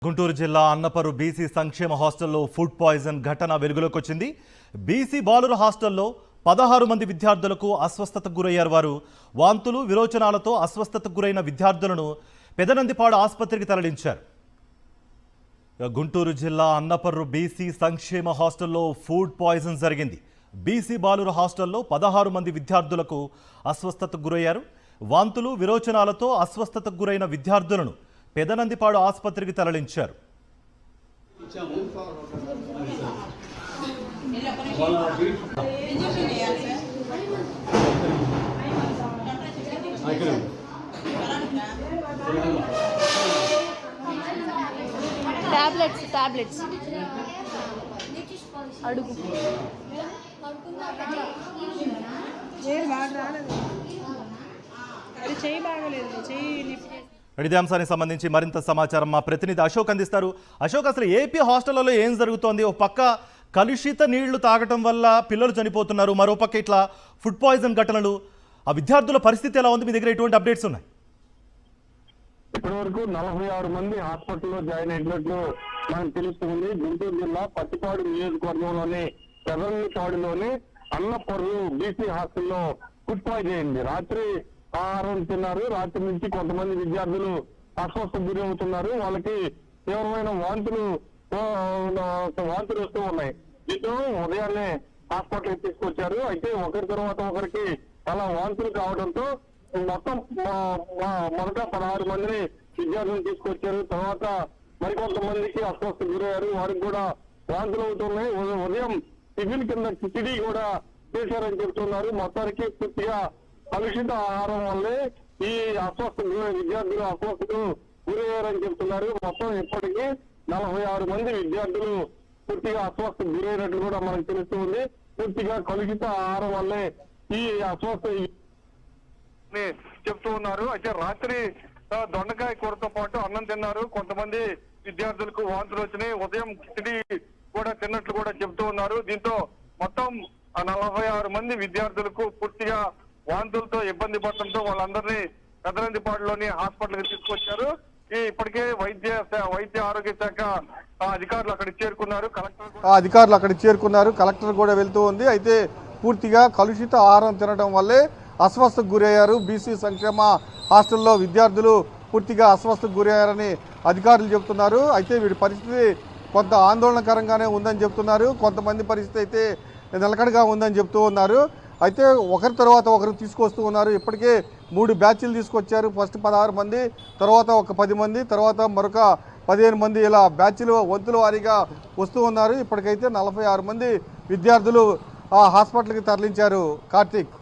గుంటూరు జిల్లా అన్నపరు బీసీ సంక్షేమ హాస్టల్లో ఫుడ్ పాయిజన్ ఘటన వెలుగులోకి వచ్చింది. బీసీ బాలుర హాస్టల్లో 16 మంది విద్యార్థులకు అస్వస్థతకు గురయ్యారు. వారు వాంతులు విరోచనాలతో అస్వస్థతకు గురైన విద్యార్థులను పెదనందిపాడు ఆసుపత్రికి తరలించారు. గుంటూరు జిల్లా అన్నపర్రు బీసీ సంక్షేమ హాస్టల్లో ఫుడ్ పాయిజన్ జరిగింది. బీసీ బాలుర హాస్టల్లో 16 మంది విద్యార్థులకు అస్వస్థతకు గురయ్యారు. వాంతులు విరోచనాలతో అస్వస్థతకు గురైన విద్యార్థులను పెదనందిపాడు ఆసుపత్రికి తరలించారు. టాబ్లెట్స్ అడుగు ఇదే అంశానికి సంబంధించి మరింత సమాచారం మా ప్రతినిధి అశోక్ అందిస్తారు. అశోక్, అసలు ఏపీ హాస్టళ్లలో ఏం జరుగుతోంది? ఒక పక్క కలుషిత నీళ్లు తాగటం వల్ల పిల్లలు చనిపోతున్నారు, మరోపక్క ఇట్లా ఫుడ్ పాయిజన్ ఘటనలు. ఆ విద్యార్థుల పరిస్థితి ఎలా ఉంది? మీ దగ్గర ఎటువంటి అప్డేట్స్ ఉన్నాయి? ఇప్పటి వరకు 46 మంది హాస్పిటల్లో జాయిన్ అయినట్లు మనకు తెలుస్తుంది. గుంటూరు జిల్లా పత్తిపాడు నియోజకవర్గంలోని పెదనందిపాడులోని అన్నపర్రు బీసీ హాస్టల్లో ఫుడ్ పాయిజన్ అయింది. రాత్రి ఆహారం తిన్నారు. రాత్రి నుంచి కొంతమంది విద్యార్థులు అస్వస్థకు గురి అవుతున్నారు. వాళ్ళకి తీవ్రమైన వాంతులు వస్తూ ఉన్నాయి. దీంతో ఉదయాన్నే హాస్పిటల్కి తీసుకొచ్చారు. అయితే ఒకరి తర్వాత ఒకరికి అలా వాంతులు కావడంతో మొత్తం మొదట 16 మందిని విద్యార్థులను తీసుకొచ్చారు. తర్వాత మరికొంతమందికి అస్వస్థకు గురయ్యారు. వారికి కూడా వాంతులు అవుతున్నాయి. ఉదయం టిఫిన్ కింద కిచిడి కూడా చేశారని చెప్తున్నారు. మొత్తానికి పూర్తిగా కలుషిత ఆహారం వల్లే ఈ విద్యార్థులు అస్వస్థకు గురయ్యారని చెప్తున్నారు. మొత్తం ఇప్పటికీ 46 మంది విద్యార్థులు పూర్తిగా అస్వస్థకు గురైనట్లు కూడా మనకు తెలుస్తుంది. పూర్తిగా కలుషిత ఆహారం వల్లే ఈ అస్వస్థ చెప్తూ ఉన్నారు. అయితే రాత్రి దొండకాయ కూరతో పాటు అన్నం తిన్నారు. కొంతమంది విద్యార్థులకు వాంతులు వచ్చినాయి. ఉదయం కిచిడి కూడా తిన్నట్లు కూడా చెప్తూ ఉన్నారు. దీంతో మొత్తం 46 మంది విద్యార్థులకు పూర్తిగా వాంతులతో ఇబ్బంది పడటంతో వాళ్ళందరినీ పెదనందిపాడులోని హాస్పిటల్కి తీసుకొచ్చారు. ఇప్పటికే వైద్య ఆరోగ్య శాఖ అధికారులు అక్కడికి చేరుకున్నారు. కలెక్టర్ కూడా వెళ్తూ ఉంది. అయితే పూర్తిగా కలుషిత ఆహారం తినడం వల్లే అస్వస్థకు గురయ్యారు. బీసీ సంక్షేమ హాస్టల్లో విద్యార్థులు పూర్తిగా అస్వస్థకు గురయ్యారని అధికారులు చెబుతున్నారు. అయితే వీడి పరిస్థితి కొంత ఆందోళనకరంగానే ఉందని చెప్తున్నారు. కొంతమంది పరిస్థితి అయితే నిలకడగా ఉందని చెప్తూ ఉన్నారు. అయితే ఒకరి తర్వాత ఒకరు తీసుకొస్తూ ఉన్నారు. ఇప్పటికే 3 బ్యాచ్లు తీసుకొచ్చారు. ఫస్ట్ 16 మంది, తర్వాత ఒక 10 మంది, తర్వాత మరొక 15 మంది, ఇలా బ్యాచ్లు వంతుల వారీగా వస్తూ ఉన్నారు. ఇప్పటికైతే 46 మంది విద్యార్థులు హాస్పిటల్కి తరలించారు. కార్తీక్.